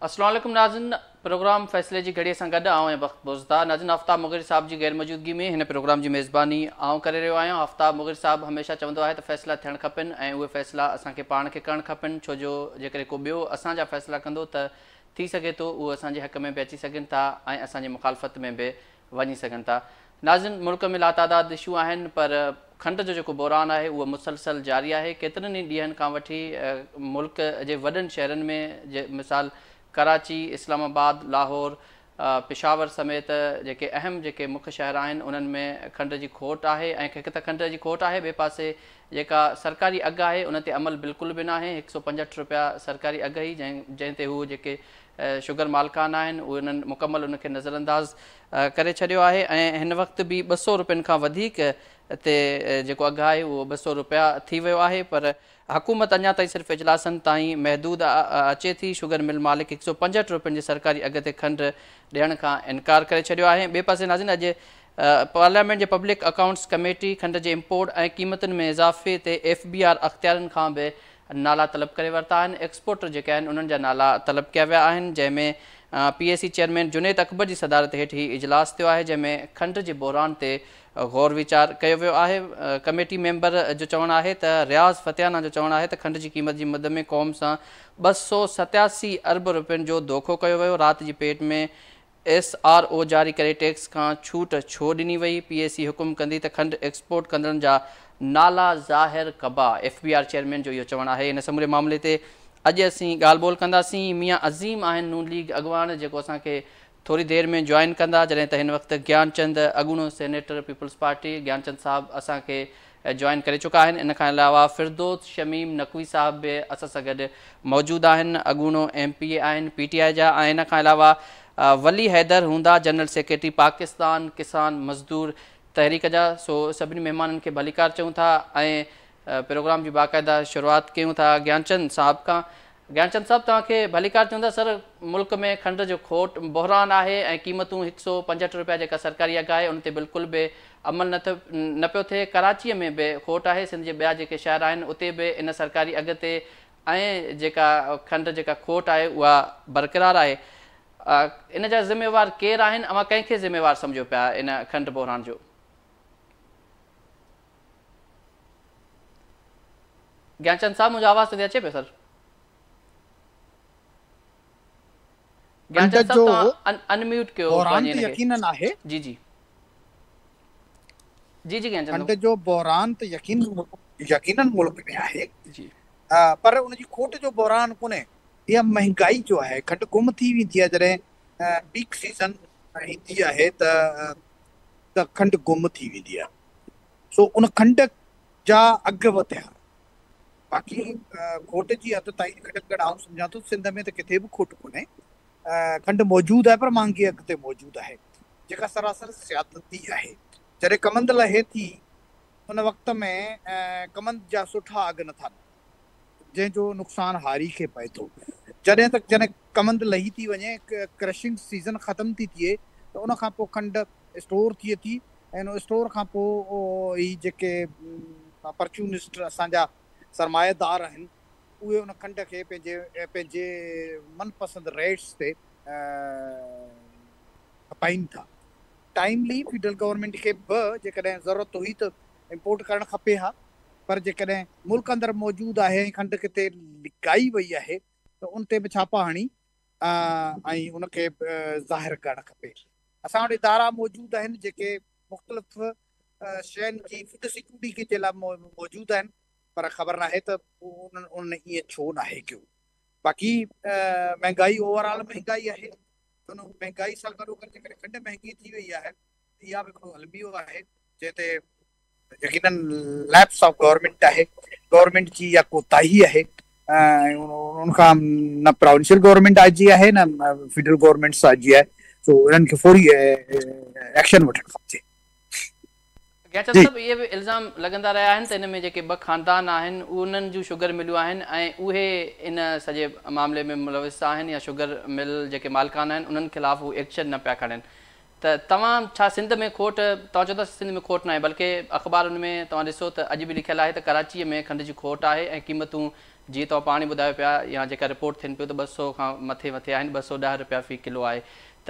अस्सलाम वालेकुम नाज़रीन, प्रोग्राम फ़ैसले जी घड़ीअ सां गॾु आउं ऐं वक़्त बुज़दा नाज़रीन आफ्ताब मुग़िर साहब जी गैर मौजूदगी में हिन प्रोग्राम जी मेज़बानी आउं करे रहियो आहियां। आफ्ताब मुग़िर साहब हमेशह चवंदो आहे त फ़ैसिला थियणु खपनि ऐं उहे फ़ैसिला असांखे पाण खे करणु खपनि, छो जो जेकॾहिं को ॿियो असांजा फ़ैसिला कंदो त थी सघे थो उहे असांजे हक़ में बि अची सघनि था ऐं असांजी मुखालफ़त में बि वञी सघनि था। नाज़रीन, मुल्क में लातादाद इशू आहिनि पर खंड जो जेको बहिरान आहे उहो मुसलसल जारी आहे। केतिरनि ई ॾींहंनि खां वठी मुल्क जे वॾनि शहरनि में मिसाल कराची, इस्लामाबाद, लाहौर, पेशावर समेत जेके अहम जेके मुख्य शहर आहिनि उन्हनि में खंड जी खोट आहे ऐं हिकु त खंड जी खोट आहे, ॿिए पासे जेका सरकारी अघु आहे उन ते अमल बिल्कुलु बि न आहे। 165 रुपया सरकारी अघु ई जंहिं ते हू जेके शुगर मालिकान आहिनि उहे उन्हनि मुकमल उनखे नज़रअंदाज़ करे छॾियो आहे ऐं हिन वक़्तु बि 200 रुपयनि खां वधीक ते जेको अघु आहे उहो 200 रुपया थी वियो आहे। पर हुकूमत अञा ताईं सिर्फ़ु इजलासनि ताईं महदूद अचे थी। शुगर मिल मालिक 165 रुपयनि जे सरकारी अघु ते खंडु ॾियण खां इनकार करे छॾियो आहे। ॿिए पासे नाज़रीन, अॼु पार्लियामेंट जे पब्लिक अकाउंट्स कमेटी खंड जे इम्पोर्ट ऐं क़ीमतुनि में इज़ाफ़े ते FBR अख़्तियारनि खां बि नाला तलब करे वरिता आहिनि। एक्सपोर्टर जेके आहिनि उन्हनि जा नाला तलब कया विया आहिनि, जंहिंमें PAC चेयरमैन जुनेद अकबर जी सदारत हेठि ही इजलास थियो आहे, जंहिंमें खंड जे बहिरान ते गौर वीचार कयो वियो आहे। कमेटी मेंबर जो चवणु आहे त रियाज़ फतियाना जो चवणु आहे त खंड जी क़ीमत जी मद में क़ौम सां 287 अरब रुपयनि जो धोखो कयो वियो। राति जी पेट में SRO जारी करे टैक्स खां छूट छो ॾिनी वई। PAC हुकुम कंदी त खंड एक्सपोर्ट कंदड़नि जा नाला ज़ाहिर कबा। FBR चेयरमैन जो इहो चवणु आहे। इन समूरे मामले ते अॼु असीं ॻाल्हि ॿोल कंदासीं। मियां अज़ीम आहिनि नून लीग अॻवान, जेको असांखे थोरी देरि में जॉइन कंदा, जॾहिं त हिन वक़्तु ज्ञानचंद अॻूणो सेनेटर पीपल्स पार्टी ज्ञानचंद साहब असांखे जॉइन करे चुका आहिनि। इन खां अलावा फिरदौस शमीम नक़वी साहब बि असां सां गॾु मौजूदु आहिनि, अॻूणो MPA आहिनि PTI जा। ऐं इन खां अलावा वली हैदर हूंदा, जनरल सेक्रेटरी पाकिस्तान किसान मज़दूर तहरीक जा। सो सभिनी महिमाननि खे भलीकार चऊं था ऐं प्रोग्राम जी बाक़ाइदा शुरूआति कयूं था ज्ञानचंद साहब खां। ज्ञानचंद साहब, तव्हांखे भलीकार चवंदा सर, मुल्क में खंड जो खोट बहिरान आहे ऐं क़ीमतूं 165 रुपया जेका सरकारी अघु आहे उन ते बिल्कुलु बि अमल न पियो थिए। कराचीअ में बि खोट आहे, सिंध जे ॿिया जेके शहर आहिनि उते बि इन सरकारी अघु ते ऐं जेका खंड जेका खोट आहे उहा बरक़रार आहे। इन जा ज़िम्मेवार केरु आहिनि? अवां कंहिंखे ज़िम्मेवार सम्झो पिया इन खंड बहिरान जो? ज्ञानचंद साहब, मुंहिंजो आवाज़ तो अचे पियो सर? ज्ञानचंद साहब, तव्हां अनम्यूट कयो पंहिंजे हिनखे। यकीनन आहे जी जी जी जी ज्ञानचंद खंड जो बहिरान त यकीनन मुल्क में आहे जी, पर उनजी खोट जो बहिरान कोन्हे। इहा महांगाई जो आहे। खंड गुम थी वेंदी आहे जॾहिं पीक सीज़न ईंदी आहे त खंड गुम थी वेंदी आहे। सो उन खंड जा अघु वधिया। बाक़ी खोट जी हद ताईं घटि आउं सम्झां थो सिंध में त किथे बि खोट कोन्हे। खंड मौजूदु आहे पर महांगी अघ ते मौजूदु आहे, जेका सरासर सियादती आहे। जॾहिं कमंद लहे थी उन वक़्त में कमंद जा सुठा अघ नथा, जंहिंजो नुक़सानु हारी खे पए थो। जॾहिं कमंद लही थी वञे, क्रशिंग सीज़न ख़तमु थी थिए त उन खां पोइ खंड स्टोर थिए थी ऐं उन स्टोर खां पोइ ही जेके परचूनिस्ट असांजा सरमाएदार आहिनि उहे उन खंड खे पंहिंजे मनपसंदि रेट्स ते खपाइनि था। टाइमली फेडरल गवर्नमेंट खे बि जेकॾहिं ज़रूरत हुई त इम्पोर्ट करणु खपे हा, पर जेकॾहिं मुल्क अंदरि मौजूदु आहे ऐं खंड किथे लिकाई वई आहे त उन ते बि छापा हणी ऐं उनखे ज़ाहिर करणु खपे। असां वटि इदारा मौजूदु आहिनि जेके मुख़्तलिफ़ शयुनि जी फूड सिक्योरिटी जे लाइ मौजूदु आहिनि, पर ख़बर नाहे त उन ईअं छो न आहे कयो। बाक़ी महांगाई ओवरऑल महांगाई आहे। उन महांगाई सां गॾोगॾु जेकॾहिं खंड महांगी थी वई आहे इहा बि हिकिड़ो अलमियो आहे जंहिं ते यकीनन लैप्स ऑफ गवर्नमेंट आहे, गवर्नमेंट जी इहा कोताही आहे। उनखां न प्रोविंशियल गवर्नमेंट आजी आहे न फेडरल गवर्नमेंट साजी आहे। सो इन्हनि खे फौरी एक्शन वठणु खपजे। ज्ञानचंद साहब, इहे बि इल्ज़ाम लॻंदा रहिया आहिनि त इन में जेके ॿ ख़ानदान आहिनि उन्हनि जूं शुगर मिलियूं आहिनि ऐं उहे इन सॼे मामले में मुलविस आहिनि या शुगर मिल जेके मालिकान आहिनि उन्हनि ख़िलाफ़ उहे एक्शन न पिया खणनि। त तव्हां छा सिंध में खोट, तव्हां चओ था सिंध में खोट न आहे, बल्कि अख़बारुनि में तव्हां ॾिसो त अॼु बि लिखियलु आहे त कराचीअ में खंड जी खोट आहे ऐं क़ीमतूं जीअं तव्हां पाण ई ॿुधायो पिया या जेका रिपोर्ट थियनि पियूं त 200 खां मथे आहिनि, 210 रुपया फ़ी किलो आहे। त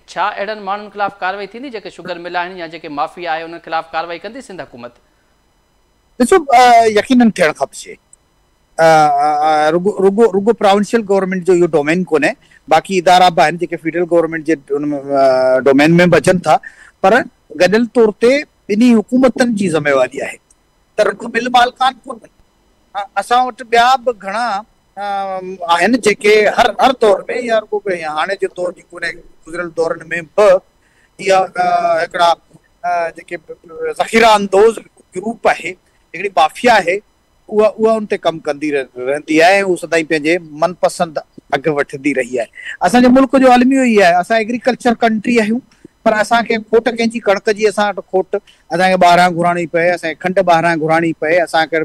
छा अहिड़नि माण्हुनि ख़िलाफ़ु कार्रवाई थींदी जेके शुगर मिल आहिनि या जेके माफ़िया आहे उन्हनि ख़िलाफ़ु कार्रवाई कंदी सिंध हुकूमत? ॾिसो, यकीनन थियणु खपजे। रुगो प्रोविंशियल गवर्नमेंट जो इहो डोमेन कोन्हे, बाक़ी इदारा बि आहिनि जेके फेडरल गवर्नमेंट जे डोमेन में बि अचनि था, पर गॾियल तौर ते ॿिन्ही हुकूमतनि जी ज़िमेवारी आहे त रुगो मिल मालकान कोन्हनि। असां वटि ॿिया बि घणा आहिनि जेके हर दौर में या रुगो हाणे जे दौर जी कोन्हे, गुज़िरियल दौरनि में बि इहा हिकिड़ा जेके ज़ख़ीरा अंदोज़ ग्रुप आहे, हिकिड़ी माफ़िया आहे, उहा उन ते कमु कंदी रहंदी आहे। उहा सदाईं पंहिंजे मनपसंदि अघु वठंदी रही आहे। असांजे मुल्क जो आलमी इहो ई आहे, असां एग्रीकल्चर कंट्री आहियूं, पर असांखे खोट कंहिंजी कणिक जी असां वटि खोट, असांखे ॿाहिरां घुराइणी पए, असांखे खंडु ॿाहिरां घुराइणी पए, असांखे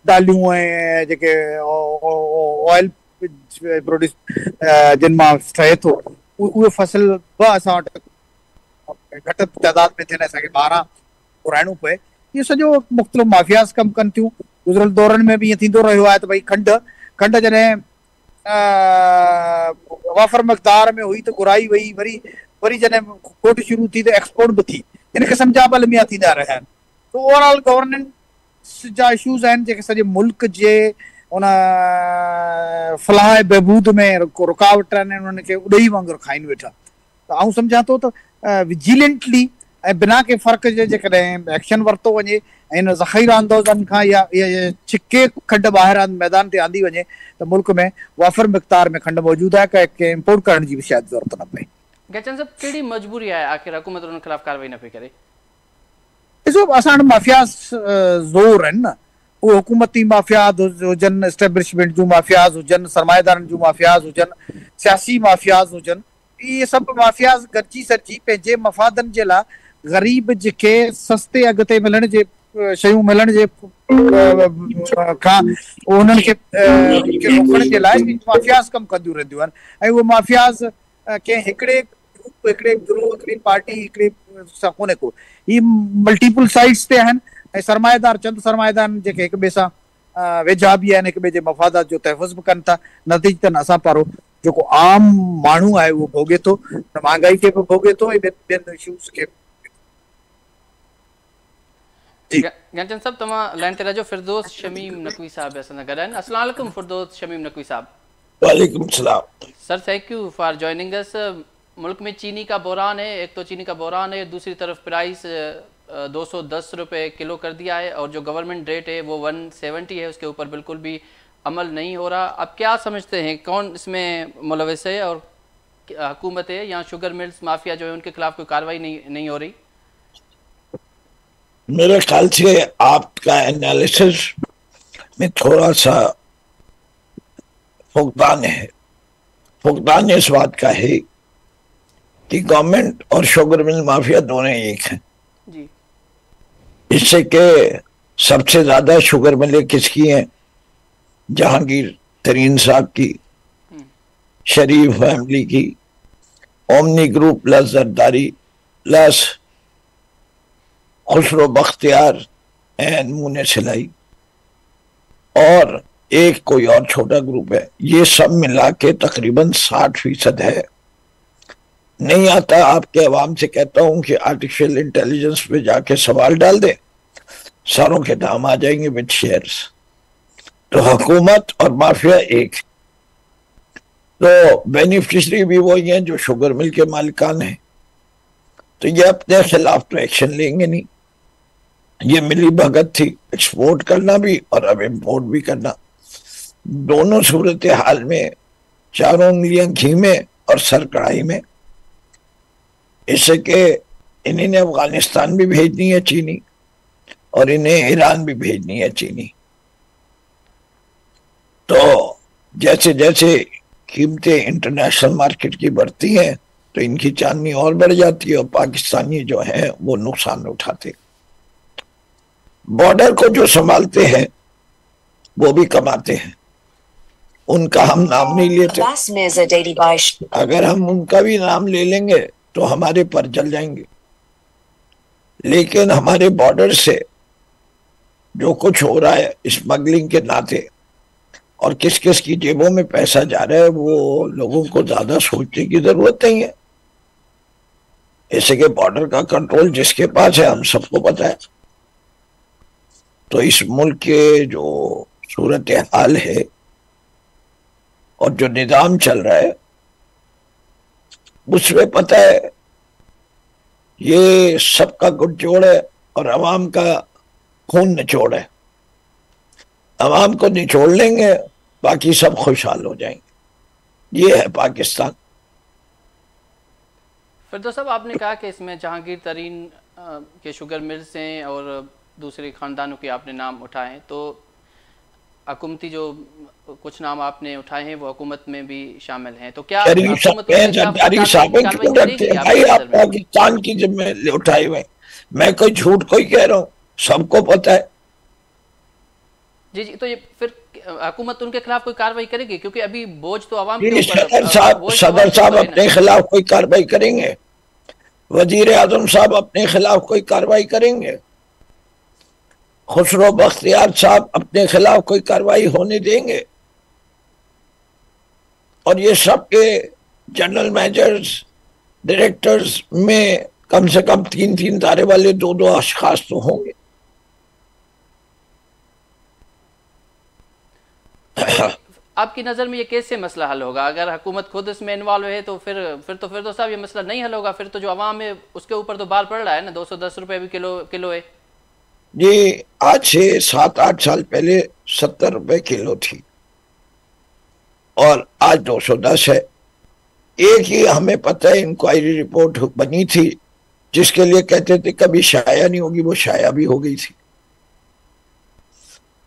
दालियूं ऐं जेके ऑयल प्रोड्यूस जिन मां ठहे थो उहे फसल बि असां वटि घटि तइदाद में थियनि, असांखे ॿाहिरां घुराइणो पए। इहो सॼो मुख़्तलिफ़ माफ़ियाज़ कमु कनि थियूं। गुज़िरियल दौरनि में बि ईअं थींदो रहियो आहे त भई खंडु जॾहिं वाफ़र मक़दार में हुई त घुराई वई, वरी जॾहिं खोट शुरू थी त एक्सपोर्ट बि थी। इन क़िस्म जा बि अलमिया थींदा रहिया आहिनि। त ओवरऑल गवर्नेंस जा इशूज़ आहिनि जेके सॼे मुल्क जे उन फलाह ऐं बहबूद में रुकावट आहिनि, उन्हनि खे उॾही वांगुरु खाइनि वेठा। त आउं सम्झां थो त विजिलेंटली ऐं बिना के फ़र्क़ जे जेकॾहिं एक्शन वरितो वञे ऐं इन ज़ख़ीरा अंदोज़नि खां या छिके खंडु ॿाहिरां मैदान ते आंदी वञे त मुल्क में वाफ़र मिक़दार में खंडु मौजूदु आहे, कंहिं इम्पोर्ट करण जी बि शायदि ज़रूरत न पए। गहचंद साहब, कहिड़ी मजबूरी आहे आख़िर हुकूमत उन्हनि ख़िलाफ़ु कार्रवाई न पई करे? ॾिसो, असां वटि माफ़ियाज़ ज़ोर आहिनि न, उहे हुकूमती माफ़ियाज़ हुजनि, एस्टेब्लिशमेंट जूं माफ़ियाज़ हुजनि, सरमाएदारनि जूं माफ़ियाज़ हुजनि, सियासी माफ़ियाज़ हुजनि, इहे सभु माफ़ियाज़ गॾिजी सॾिजी पंहिंजे मफ़ादनि जे लाइ ग़रीब जेके सस्ते अघ ते मिलण जे शयूं मिलण जे खां उन्हनि खे रोकण जे लाइ माफ़ियाज़ कमु कंदियूं रहंदियूं आहिनि। ऐं उहे माफ़ियाज़ कंहिं हिकिड़े गिरोह, हिकिड़ी पार्टी, हिकिड़े सां कोन्हे को, ही मल्टीपल साइड्स ते आहिनि ऐं सरमाएदार चंद सरमाएदार जेके हिक ॿिए सां वेझा बि आहिनि, हिक ॿिए जे मफ़ादात जो तहफ़ुज़ बि कनि था। नतीजतन असां पारो जेको आम माण्हू आहे उहो भोॻे थो, महांगाई खे बि भोॻे थो ऐं ॿियनि इशूज़ खे। गहचंद साहब, तव्हां लाइन ते रहिजो। फिरदौस शमीम नकवी साहब असां सां गॾु आहिनि। अस्सलाम वालेकुम फिरदौस शमीम नकवी साहब। वालेकुम सलाम sir, thank you for joining us. मुल्क में चीनी का बहरान है, एक तो चीनी का बहरान है, दूसरी तरफ प्राइस 210 रुपये किलो कर दिया है और जो गवर्नमेंट रेट है वो 170 है, उसके ऊपर बिल्कुल भी अमल नहीं हो रहा। अब क्या समझते हैं, कौन इसमें मुलविस है और हुकूमत है या शुगर मिल्स माफिया जो है उनके खिलाफ कोई कार्रवाई नहीं हो रही? मेरे ख्याल से आपका एनालिसिस में थोड़ा सा फुकदान है। फुकदान इस बात का है कि गवर्नमेंट और शुगर मिल माफिया दोनों एक हैं जी। इससे के सबसे ज्यादा शुगर मिलें किसकी हैं? जहांगीर तरीन साहब की, शरीफ फैमिली की, omni group plus Zardari plus Khusro Bakhtiyar and मुने सिलाई और एक कोई और छोटा ग्रुप है। ये सब मिला के तकरीबन 60% है। नहीं आता, आपके अवाम से कहता हूं कि आर्टिफिशियल इंटेलिजेंस पे जाके सवाल डाल दे, सारों के नाम आ जाएंगे विद शेयर्स। तो हुकूमत और माफिया एक, तो बेनिफिशरी भी वही हैं जो शुगर मिल के मालिकान हैं। तो ये अपने खिलाफ तो एक्शन लेंगे नहीं। ये मिली भगत थी, एक्सपोर्ट करना भी और अब इम्पोर्ट भी करना। दोनों सूरत हाल में चारों उंगलियां घी में और सर कढ़ाई में। इससे के इन्हें अफगानिस्तान भी भेजनी है चीनी और इन्हें ईरान भी भेजनी है चीनी। तो जैसे जैसे कीमतें इंटरनेशनल मार्केट की बढ़ती हैं तो इनकी चांदनी और बढ़ जाती है और पाकिस्तानी जो हैं वो नुकसान उठाते। बॉर्डर को जो संभालते हैं वो भी कमाते हैं, उनका हम नाम नहीं लेते। अगर हम उनका भी नाम ले लेंगे तो हमारे पर जल जाएंगे। लेकिन हमारे बॉर्डर से जो कुछ हो रहा है स्मगलिंग के नाते और किस किस की जेबों में पैसा जा रहा है, वो लोगों को ज्यादा सोचने की जरूरत नहीं है। ऐसे के बॉर्डर का कंट्रोल जिसके पास है हम सबको पता है। तो इस मुल्क के जो सूरत हाल है और जो निजाम चल रहा है उसमें पता है ये सबका गुटजोड़ है और अवाम का खून निचोड़ है। अवाम को निचोड़ लेंगे, बाकी सब खुशहाल हो जाएंगे। ये है पाकिस्तान। फिरदौस साहब, आपने कहा कि इसमें जहांगीर तरीन के शुगर मिल्स हैं और दूसरे खानदानों के आपने नाम उठाए, तो हुकूमती जो कुछ नाम आपने उठाए हैं वो हुकूमत में भी शामिल हैं, तो क्या पाकिस्तान की जिम्मे उठाए हुए? मैं कोई झूठ कोई कह रहा हूँ, सबको पता है। जी जी, तो ये फिर हुकूमत उनके खिलाफ कोई कार्रवाई करेगी? क्योंकि अभी बोझ तो आवाम के ऊपर। सदर साहब अपने खिलाफ कोई कार्रवाई करेंगे? वजीर आजम साहब अपने खिलाफ कोई कार्रवाई करेंगे? खुसरो बख्तियार साहब अपने खिलाफ कोई कार्रवाई होने देंगे? और ये सब के जनरल मैनेजर्स, डायरेक्टर्स में कम से कम 3-3 तारे वाले 2-2 अशखास तो होंगे। आपकी नज़र में ये कैसे मसला हल होगा? अगर हुकूमत खुद इसमें इन्वॉल्व है तो फिर तो साहब ये मसला नहीं हल होगा। फिर तो जो आवाम है उसके ऊपर तो बाल पड़ रहा है ना। 210 रुपए भी किलो है जी। आज से 7-8 साल पहले 70 रुपए किलो थी और आज 210 है। एक ही हमें पता है इंक्वायरी रिपोर्ट बनी थी जिसके लिए कहते थे कभी शाया नहीं होगी, वो शाया भी हो गई थी।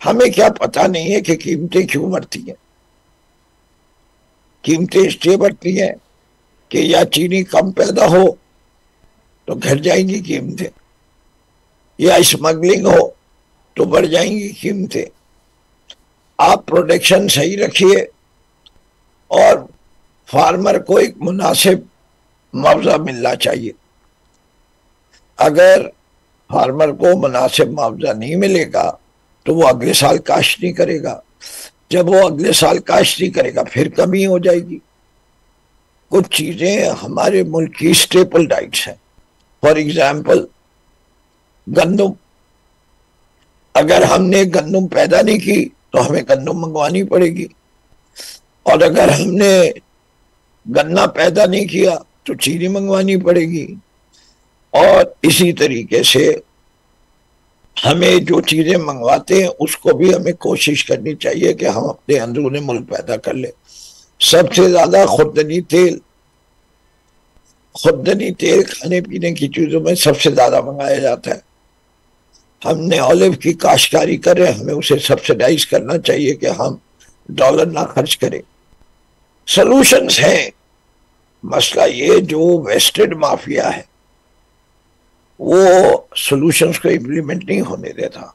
हमें क्या पता नहीं है कि कीमतें क्यों बढ़ती हैं। कीमतें इसलिए बढ़ती हैं कि या चीनी कम पैदा हो तो घट जाएंगी कीमतें, या स्मगलिंग हो तो बढ़ जाएंगी कीमतें। आप प्रोडक्शन सही रखिए और फार्मर को एक मुनासिब मुआवजा मिलना चाहिए। अगर फार्मर को मुनासिब मुआवजा नहीं मिलेगा तो वो अगले साल काश्त नहीं करेगा। जब वो अगले साल काश्त नहीं करेगा फिर कमी हो जाएगी। कुछ चीजें हमारे मुल्क की स्टेपल डाइट्स हैं। फॉर एग्जाम्पल गंदम। अगर हमने गंदम पैदा नहीं की तो हमें गंदम मंगवानी पड़ेगी, और अगर हमने गन्ना पैदा नहीं किया तो चीनी मंगवानी पड़ेगी। और इसी तरीके से हमें जो चीजें मंगवाते हैं उसको भी हमें कोशिश करनी चाहिए कि हम अपने अंदरूनी मुल्क पैदा कर ले। सबसे ज्यादा खुर्दनी तेल खाने पीने की चीजों में सबसे ज्यादा मंगाया जाता है। हमने ऑलिव की काश्तकारी कर रहे हैं, हमें उसे सब्सिडाइज करना चाहिए कि हम डॉलर ना खर्च करें। सॉल्यूशंस हैं। मसला ये जो वेस्टेड माफिया है वो सॉल्यूशंस को इम्प्लीमेंट नहीं होने देता,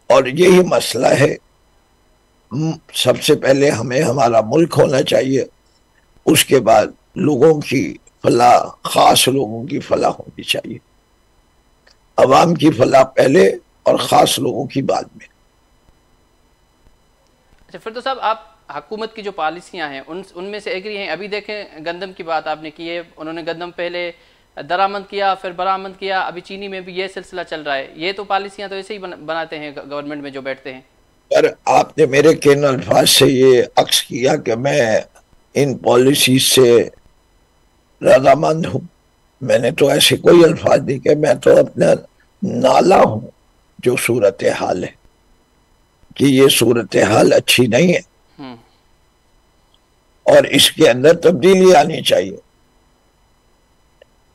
और यही मसला है। सबसे पहले हमें हमारा मुल्क होना चाहिए, उसके बाद लोगों की फलाह, खास लोगों की फलाह होनी चाहिए। अवाम की फलाह पहले और खास लोगों की बाद में। अच्छा, फिर तो साहब आप हुकूमत की जो पॉलिसियां हैं उनमें से एग्री हैं? अभी देखें गंदम की बात आपने की है, उन्होंने गंदम पहले दरामद किया फिर बरामद किया, अभी चीनी में भी ये सिलसिला चल रहा है। ये तो पॉलिसियां तो ऐसे ही बनाते हैं गवर्नमेंट में जो बैठते हैं। पर आपने मेरे किन अल्फाज से ये अक्स किया कि मैं इन पॉलिसी से रजामंद हूँ? मैंने तो ऐसे कोई अल्फाज नहीं कहे। मैं तो अपना नाला हूँ जो सूरत हाल है कि ये सूरत हाल अच्छी नहीं है और इसके अंदर तब्दीली आनी चाहिए।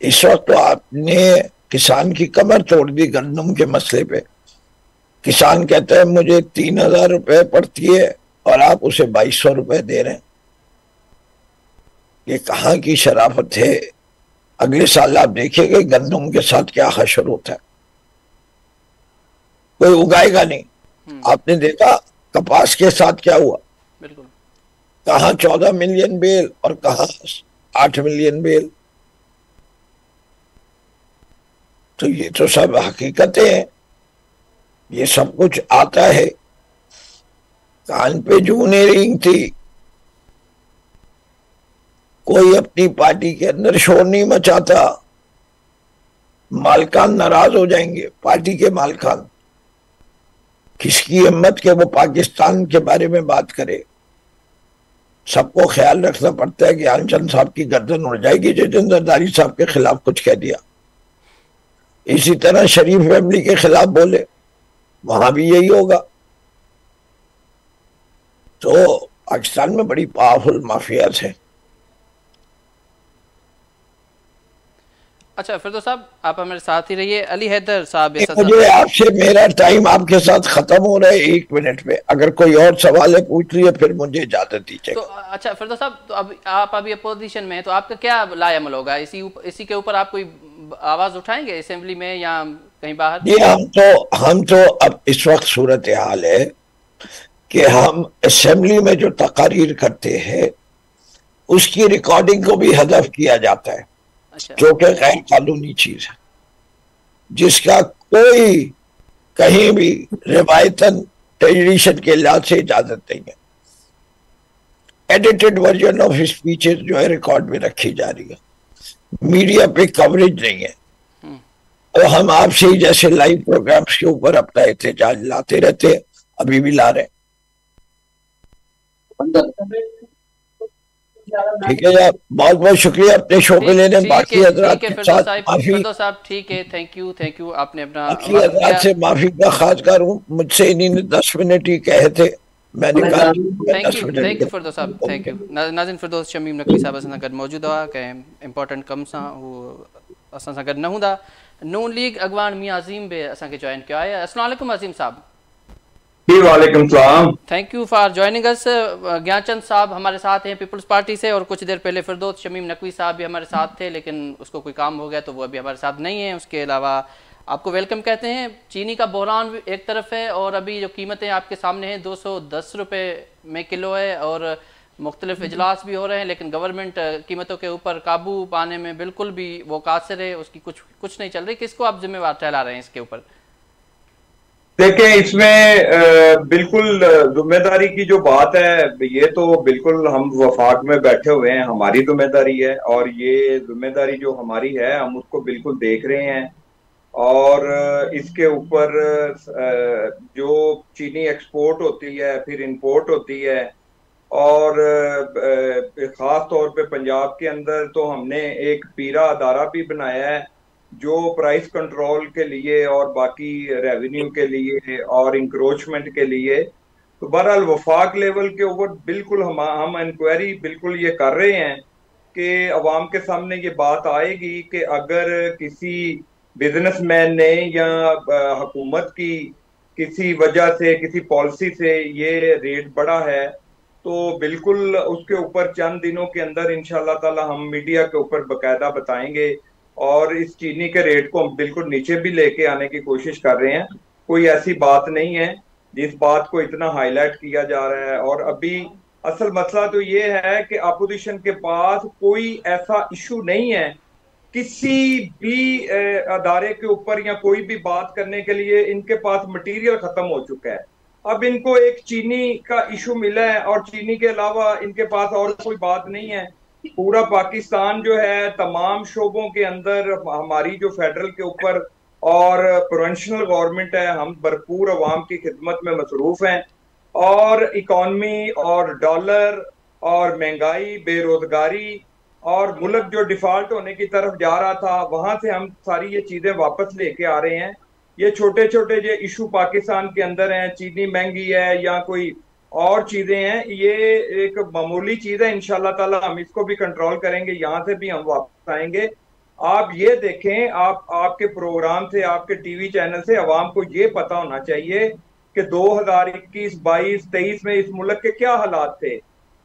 इस वक्त तो आपने किसान की कमर तोड़ दी गंदम के मसले पे। किसान कहता है मुझे 3000 रुपए पड़ती है और आप उसे 2200 रुपए दे रहे हैं। ये कहाँ की शराफत है? अगले साल आप देखेंगे गंदम के साथ क्या हशर होता है। कोई उगाएगा नहीं। आपने देखा कपास के साथ क्या हुआ? बिल्कुल। कहाँ 14 मिलियन बेल और कहाँ 8 मिलियन बेल। तो ये तो सब हकीकतें हैं, ये सब कुछ आता है। कान पे जूं नहीं रिंग थी, कोई अपनी पार्टी के अंदर शोर नहीं मचाता, मालकान नाराज हो जाएंगे, पार्टी के मालकान। किसकी हिम्मत के वो पाकिस्तान के बारे में बात करे। सबको ख्याल रखना पड़ता है कि आलमचंद साहब की गर्दन उड़ जाएगी जितेंद्र जरदारी साहब के खिलाफ कुछ कह दिया। इसी तरह शरीफ फैमिली के खिलाफ बोले, वहां भी यही होगा। तो पाकिस्तान में बड़ी पावरफुल माफियाज हैं। अच्छा फिरदौस साहब, आप हमारे साथ ही रहिए। अली हैदर साहब, मुझे आपसे, मेरा टाइम आपके साथ खत्म हो रहा है 1 मिनट में। अगर कोई और सवाल है पूछ लिए, फिर मुझे इजाजत दीजिए। तो अच्छा फिरदौस साहब, तो अब आप अभी अपोजिशन में हैं, तो आपका क्या लाएअमल होगा? इसी के ऊपर आप कोई आवाज उठाएंगे असेंबली में या कहीं बाहर? जी, हम तो अब इस वक्त सूरत हाल है कि हम असेंबली में जो तकारीर करते हैं उसकी रिकॉर्डिंग को भी हदफ किया जाता है। अच्छा। जो कि गैर कानूनी चीज है, जिसका कोई कहीं भी रिवायतन ट्रेडिशन के लिहाज से इजाजत नहीं है। एडिटेड वर्जन ऑफ स्पीचेस जो है रिकॉर्ड में रखी जा रही है, मीडिया पे कवरेज नहीं है। और हम आपसे ही जैसे लाइव प्रोग्राम्स के ऊपर अपना एहतजाज लाते रहते हैं, अभी भी ला रहे हैं। ठीक है यार, बहुत बहुत शुक्रिया अपने शो पे लेने। बाकी हजरात के साथ माफी। साहब ठीक है, थैंक यू। आपने अपना बाकी हजरात से माफी का खासकर हूँ, मुझसे इन्हीं ने 10 मिनट ही कहे थे, मैंने कहा। थैंक यू फिरदौस साहब, थैंक यू। नाज़रीन, फिरदौस शमीम नकवी साहब असां सां गॾु मौजूदु हुआ, कंहिं इंपॉर्टेंट कम सां हू असां सां गॾु न हूंदा। नून लीग अगवान मियां अज़ीम भी असांखे जॉइन किया है। अस्सलाम वालेकुम अज़ीम साहब। जी वालेकुम सलाम। Thank you for joining us. Gyanchand साहब हमारे साथ हैं पीपल्स पार्टी से, और कुछ देर पहले फिरदौस शमीम नकवी साहब भी हमारे साथ थे, लेकिन उसको कोई काम हो गया तो वो अभी हमारे साथ नहीं है। उसके अलावा आपको वेलकम कहते हैं। चीनी का बहरान भी एक तरफ है, और अभी जो कीमतें आपके सामने हैं 210 रुपये में किलो है, और मुख्तलिफ इजलास भी हो रहे हैं, लेकिन गवर्नमेंट कीमतों के ऊपर काबू पाने में बिल्कुल भी वो कासिर है, उसकी कुछ नहीं चल रही। किसको आप जिम्मेवार ठहरा रहे हैं इसके ऊपर? देखें, इसमें बिल्कुल जिम्मेदारी की जो बात है, ये तो बिल्कुल हम वफाक में बैठे हुए हैं, हमारी जिम्मेदारी है, और ये जिम्मेदारी जो हमारी है हम उसको बिल्कुल देख रहे हैं। और इसके ऊपर जो चीनी एक्सपोर्ट होती है, फिर इंपोर्ट होती है, और ख़ास तौर पे पंजाब के अंदर तो हमने एक पीरा अदारा भी बनाया है जो प्राइस कंट्रोल के लिए और बाकी रेवेन्यू के लिए और इंक्रोचमेंट के लिए। तो बहरहाल वफाक लेवल के ऊपर बिल्कुल हम इंक्वायरी बिल्कुल ये कर रहे हैं कि अवाम के सामने ये बात आएगी कि अगर किसी बिजनेसमैन ने या हुकूमत की किसी वजह से, किसी पॉलिसी से ये रेट बढ़ा है, तो बिल्कुल उसके ऊपर चंद दिनों के अंदर इंशाल्लाह ताला हम मीडिया के ऊपर बकायदा बताएंगे, और इस चीनी के रेट को हम बिल्कुल नीचे भी लेके आने की कोशिश कर रहे हैं। कोई ऐसी बात नहीं है जिस बात को इतना हाईलाइट किया जा रहा है। और अभी असल मसला तो ये है कि अपोजिशन के पास कोई ऐसा इशू नहीं है किसी भी अदारे के ऊपर, या कोई भी बात करने के लिए इनके पास मटेरियल खत्म हो चुका है। अब इनको एक चीनी का इशू मिला है, और चीनी के अलावा इनके पास और कोई बात नहीं है। पूरा पाकिस्तान जो है, तमाम शोबों के अंदर हमारी जो फेडरल के ऊपर और प्रोविंशियल गवर्नमेंट है, हम भरपूर अवाम की खिदमत में मसरूफ हैं। और इकॉनमी और डॉलर और महंगाई, बेरोजगारी और मुल्क जो डिफॉल्ट होने की तरफ जा रहा था, वहां से हम सारी ये चीजें वापस लेके आ रहे हैं। ये छोटे छोटे जो इशू पाकिस्तान के अंदर हैं, चीनी महंगी है या कोई और चीजें हैं, ये एक मामूली चीज है। इंशाल्लाह ताला हम इसको भी कंट्रोल करेंगे, यहाँ से भी हम वापस आएंगे। आप ये देखें, आपके प्रोग्राम से, आपके टीवी चैनल से अवाम को ये पता होना चाहिए कि 2021, 22, 23 में इस मुल्क के क्या हालात थे।